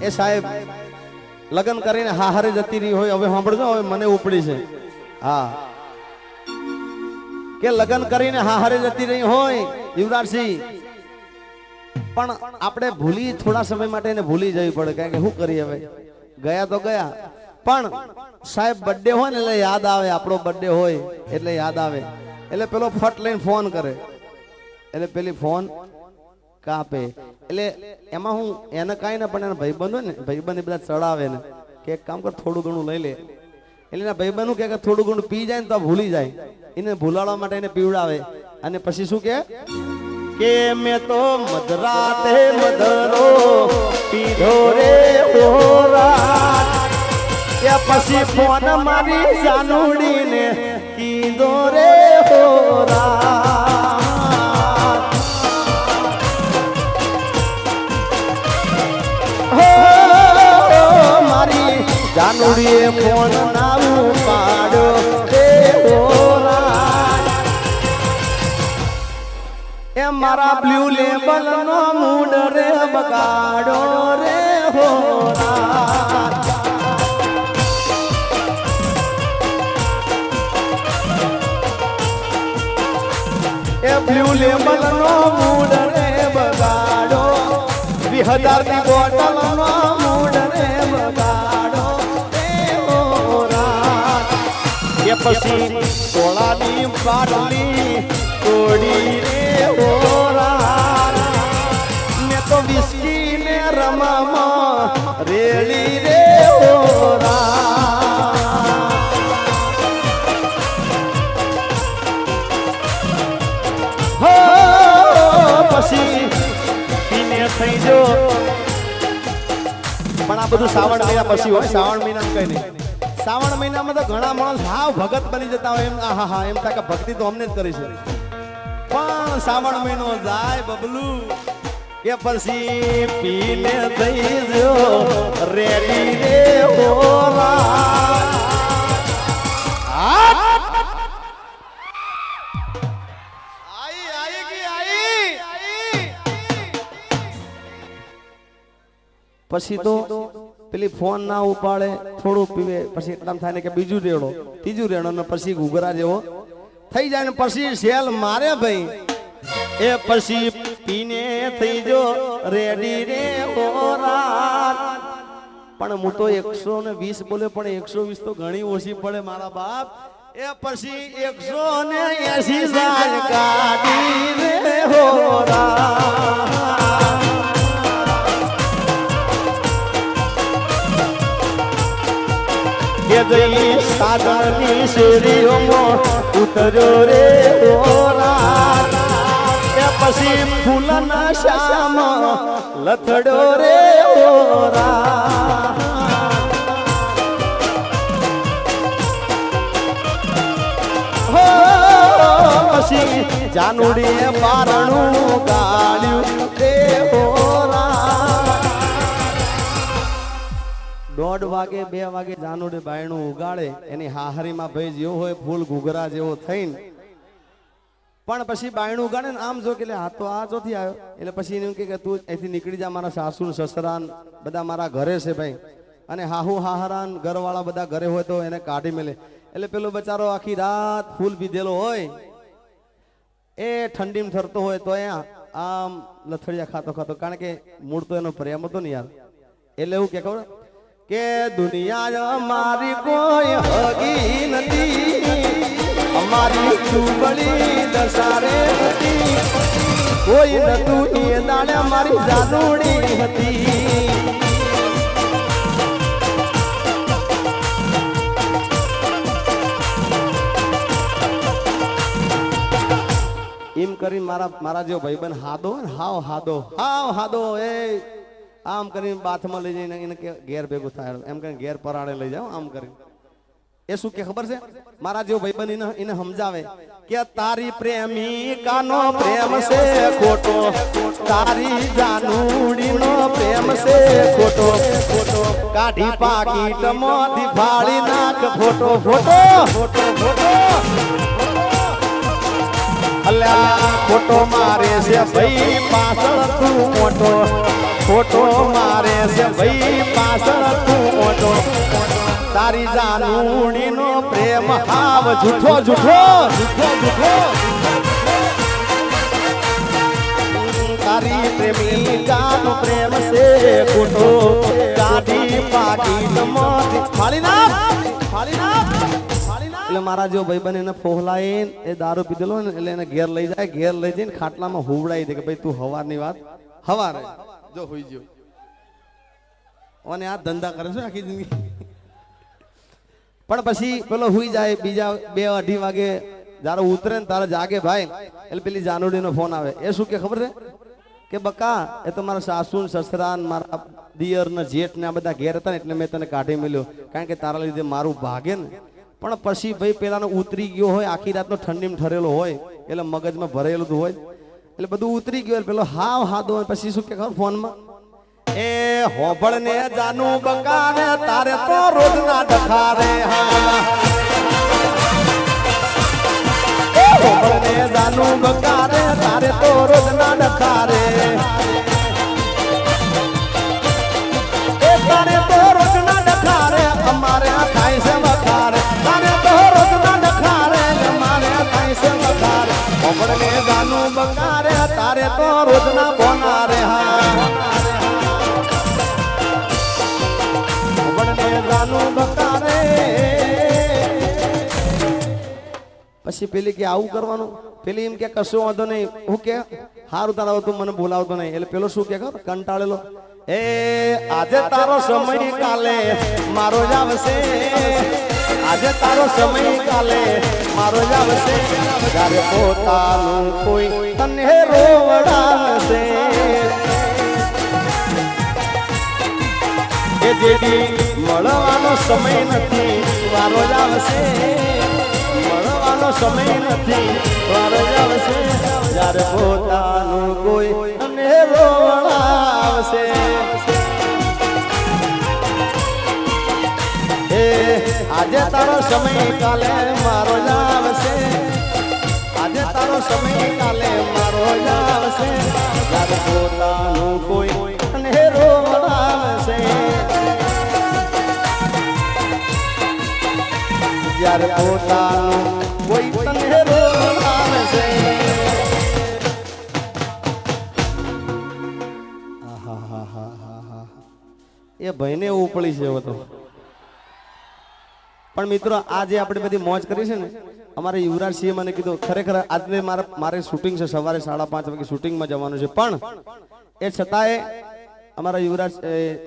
એ સાહેબ લગ્ન કરીને હારે જતી રહી હોય, હવે સાંભળજો, હવે મને ઉપડી છે. હા, કે લગ્ન કરીને હારે જતી રહી હોય યુવરાજસિંહ, પણ આપણે ભૂલી થોડા સમય માટે એને ભૂલી જવી પડે, કારણ કે શું કરીએ, હવે ગયા તો ગયા, પણ સાહેબ બર્થડે હોય ને એટલે યાદ આવે, આપણો બર્થડે હોય એટલે યાદ આવે, એટલે પેલો ફટ લઈને ફોન કરે, એટલે પેલી ફોન કાપે, એટલે એમાં હું એને કાંઈ ના, પણ એના ભાઈબંધ હોય ને, ભાઈબંધ એ બધા ચડાવે ને કે એક કામ કર થોડું ઘણું લઈ લે, એટલે એના ભાઈબંધ કે થોડું ઘણું પી જાય ને તો ભૂલી જાય, એને ભૂલાડવા માટે એને પીવડાવે, અને પછી શું કે મેં તો મધરાતે મધરો પીધો રે હોરા, કે પછી ફોન મારી જાનુડીને કીધો રે હોરા, મારી જાનુડીએ ફોન ના ઉપાડ્યો રે હોરા, એ મારા બ્લુ લેબલ નો મૂડ રે બગાડો રે હોરા, એ બ્લુ લેબલ નો મૂડ રે બગાડો, 2000 ની બોટલ નો મૂડ રે બગાડો રે હોરા, કે પછી સોળાની બાટલી તોડી રે હોરા, મેં તો વિસ્કી ને રમમાં રેડી રે હોરા, હો પછી પીને થઈ જો, પણ આ બધું શ્રાવણ મહિના પછી હોય, શ્રાવણ મહિના કઈ નહીં, શ્રાવણ મહિનામાં તો ઘણા માણસ હાવ ભગત બની જતા હોય, એમ હા એમ થાય કે ભક્તિ તો અમને જ કરી છે, પણ શ્રાવણ મહિનો જાય બબલું કે પછી પીને થઈ જો રેડી રે હોરા, પછી તો પેલી ફોન ના ઉપાડે, થોડું પીવે, પછી એકદમ થાય ને કે બીજું રેડો, ત્રીજું રેડો, ને પછી ઘૂઘરા જેવો થઈ જાય, ને પછી સેલ મારે ભાઈ, એ પછી પીને થઈ જો રેડી રે હોરા, પણ હું તો 120 બોલે, પણ 120 તો ઘણી ઓછી પડે મારા બાપ, એ પછી 180 સાલ કાઢી રે હોરા, કે જઈ સાધનની શેરીઓમાં ઉતર્યો રે હોરા, કે પછી ફૂલના શામ લથડ્યો રે હોરા, હો પછી જાનુડીએ બારણું ગાળ્યું રે હોરા, 1:30 વાગે 2 વાગે જાનુડે બાયણું ઉગાડે, એની હાહરીમાં ભાઈ જેવો હોય ફૂલ ઘૂઘરા જેવો થઈને, પણ પછી બાયણું ઉગાડે ને આમ જો કે આ તો આ ચોથી આવ્યો, એટલે પછી એને કે તું અહીંથી નીકળી જા, મારા સાસુ સસરા બધા મારા ઘરે છે ભાઈ, અને હાહુ હાહરાન ઘરવાળા બધા ઘરે હોય તો એને કાઢી મેલે, એટલે પેલો બચારો આખી રાત ફૂલ પીધેલો હોય, એ ઠંડીમાં થરતો હોય તો અહીંયા આમ લથડિયા ખાતો ખાતો, કારણ કે મૂળ તો એનો પ્રેમ હતો ને યાર, એટલે એવું કે ખબર કે દુનિયા અમારી કોઈ હગી નથી, અમારી ચૂબડી દસારે હતી, કોઈ નતું એ દાડે અમારી જાનુડી હતી, એમ કરી મારા જેવો ભાઈબંધ હાદો ને, હાવ હાદો એ આમ કરીને બાથમાં લઈ જઈને એને ઘેર ભેગું થાય, એમ કરીને ઘેર પરાળે લઈ જાઓ, આમ કરીને એ શું કે ખબર છે, મારા જેવો ભાઈબંધ એને સમજાવે કે તારી પ્રેમિકાનો પ્રેમ છે ખોટો, તારી જાનુડીનો પ્રેમ છે ખોટો, કાઢી પાકીટમાંથી ફાડી નાખ ફોટો, અલ્યા ખોટો મારે છે ભાઈ પાછળ તું મોટો, ખોટો મારે છે ભાઈ પાછળ તું ઓટો તારી જાનુડીનો પ્રેમ હાવ જૂઠો જૂઠો જૂઠો જૂઠો તારી પ્રેમિકાનો પ્રેમ છે ખોટો ગાડી પાટી નમતી ફાળી નાખ એટલે મારા જો ભાઈબંધ એને ફોહલાઈને એ દારૂ પીધેલો ને એટલે એને ઘેર લઈ જાય ઘેર લઈ જઈને ખાટલામાં હુવડાવી દે કે ભાઈ તું હવારની વાત હવારે જો હોઈ ગયો અને આ ધંધા કરે છે આખી જિંદગી પણ પછી પેલો હુઈ જાય બીજા 2-2:30 વાગે જ્યારે ઉતરે ને તારે જાગે ભાઈ એટલે પેલી જાનુડીનો ફોન આવે એ શું કે ખબર છે કે બકા એ તો મારા સાસુ ને સસરા ને મારા દિયર ને જેઠ ને આ બધા ઘેર હતા ને એટલે મેં તને કાઢી મળ્યો કારણ કે તારા લીધે મારું ભાગે ને પણ પછી ભાઈ પેલાનો ઉતરી ગયો હોય આખી રાતનો ઠંડીમાં ઠરેલો હોય એટલે મગજમાં ભરેલું હોય એટલે બધું ઉતરી ગયું પેલો હાવ હાદો પછી શું કે ખબર ફોનમાં એ હોબળ ને જાનું બકાને તારે તો રોજ ના ડખારે હા એ હોબળ ને જાનું બકાને તારે તો રોજ ના ડખારે એ તારે તો રોજ ના ડખારે અમારે આ થાય છે વખારે તારે તો રોજ ના ડખારે અમારે આ થાય છે વખારે હોબળ ને જાનું બકારે તારે તો રોજ ના બોનારે હા પછી પેલી કે આવું કરવાનું પેલી એમ કે કશું વાંધો નહીં હું કે હારું તારા તું મને બોલાવતો નહીં એટલે પેલો શું કે ખબર કંટાળેલો એ આજે તારો સમય કાલે મારો જ આવશે આજે તારો સમય કાલે મારો જ આવશે જ્યારે પોતાનું કોઈ તને રોવડાવશે એ જેદી મળવાનો સમય નથી વારો જ આવશે મળવાનો સમય નથી વારો જ આવશે જ્યારે પોતાનું કોઈ તને રોવડાવશે એ આજે તારો સમય કાલે મારો જ આવશે આજે તારો સમય કાલે મારો જ આવશે જ્યારે પોતાનું કોઈ તને રોવડાવશે જ્યારે પોતાનું કોઈ તને રોવડાવશે એ ભાઈને એવું પડી છે તો પણ મિત્રો આજે આપણે બધી મોજ કરી છે ને અમારે યુવરાજસિંહે મને કીધું ખરેખર આજે મારે શૂટિંગ છે સવારે 5:30 વાગે શૂટિંગમાં જવાનું છે પણ એ છતાંય અમારા યુવરાજ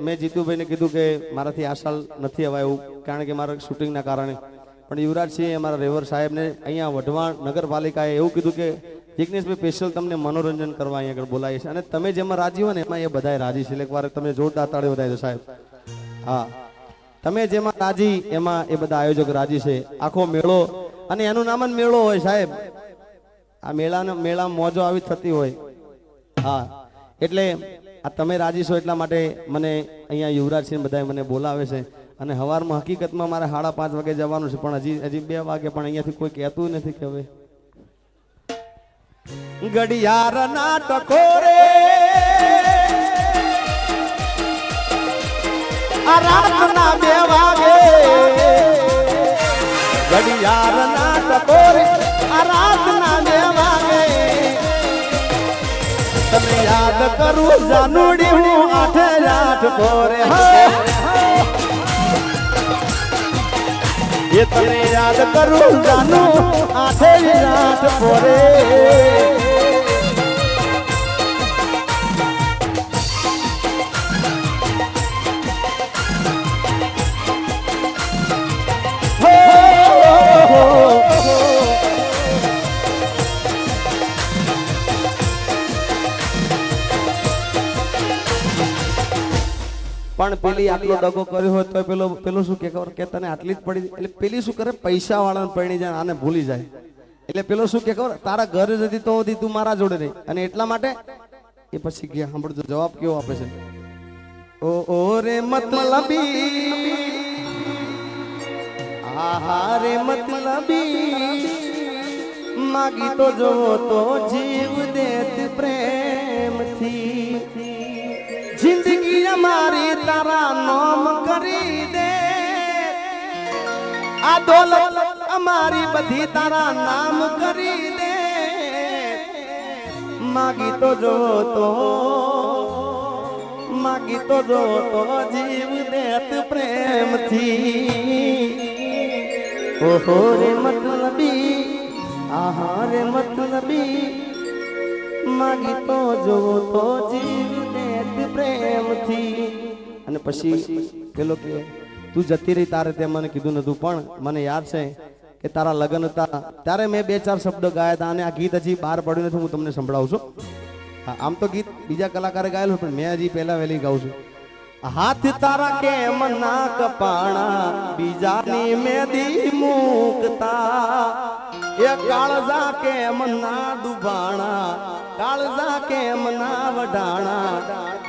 મેં જીતુભાઈને કીધું કે મારાથી આ સાલ નથી અવાય એવું કારણ કે મારા શૂટિંગના કારણે પણ યુવરાજસિંહ અમારા રેવર સાહેબને અહીંયા વઢવાણ નગરપાલિકાએ એવું કીધું કે જિગ્નેશભાઈ સ્પેશિયલ તમને મનોરંજન કરવા અહીંયા આગળ બોલાવીએ છે અને તમે જેમાં રાજી હો ને એમાં એ બધાય રાજી છે એકવાર તમે જોરદાર તાળી વધાવી દો સાહેબ હા તમે જેમાં રાજી એમાં એ બધા આયોજક રાજી છે આખો મેળો અને એનું નામ જ મેળો હોય સાહેબ આ મેળા મોજો આવી થતી હોય હા એટલે આ તમે રાજી છો એટલા માટે મને અહીંયા યુવરાજસિંહ બધા મને બોલાવે છે અને સવારમાં હકીકતમાં મારે 5:30 વાગે જવાનું છે પણ હજી 2 વાગે પણ અહીંયાથી કોઈ કહેતું નથી કે હવે ઘડિયાળ ના ટકોરે આ રાતના 2 વાગે ઘડિયાળ ના ટકોરે આ રાતના 2 વાગે તને યાદ કરું જાનુડી હું 8 પોરે ये तने याद करूं जानू 8 पोरे પણ પેલી આટલો ડગો કર્યો હોય તો પેલો શું કે તને આટલી જ પડી એટલે પેલી શું કરે પૈસા વાળાને પરણી જાય આને ભૂલી જાય એટલે પેલો શું કે ખબર તારા ઘરે જતી તો તું મારા જોડે રહી અને એટલા માટે એ પછી ગયા સાંભળજો જવાબ કેવો આપે છે ઓ રે મતલબી આહા રે મતલબી માગી તો જોવો તો જીવ દેત પ્રેમથી અમારી તારા નામ કરી દે આ દોલત અમારી બધી તારા નામ કરી દે માગી તો જો તો માગી તો જો તો જીવ દેત પ્રેમથી ઓહો રે મતલબી આહા રે મતલબી માગી તો જો તો જીવ દેત પ્રેમથી અને પછી પેલો કે તું જતી રહી તારે તે મને કીધું નતું પણ મને યાદ છે કે તારા લગ્ન હતા ત્યારે મેં 2-4 શબ્દ ગાયા હતા અને આ ગીત હજી બહાર પડ્યું નથી હું તમને સંભળાવું છું આમ તો ગીત બીજા કલાકારે ગાયેલું પણ મેં હજી પહેલા વહેલી ગાઉં છું હાથ તારા કેમ ના કપાણા બીજાની મેદી મૂકતા એ કાળજા કેમ ના દુબાણા કાળજા કેમ ના વડાણા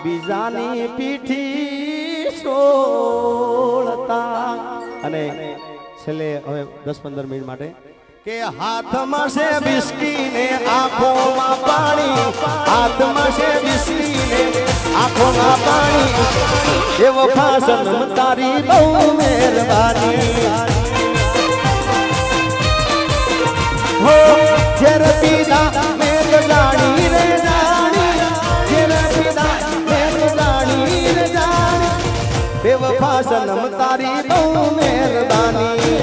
બીજાની પીઠી છોડતા અને છેલ્લે હવે 10-15 મિનિટ માટે કે હાથમાં છે બિસ્કી ને આંખોમાં પાણી હાથમાં છે બિસ્કી ને આંખોમાં પાણી એવો ફાસન તારી બહુ મહેરબાની હો જેર પીડા મેં જાણી રે જાણી જેર પીડા મેં જાણી રે જાણી એવો ફાસન તારી બહુ મહેરબાની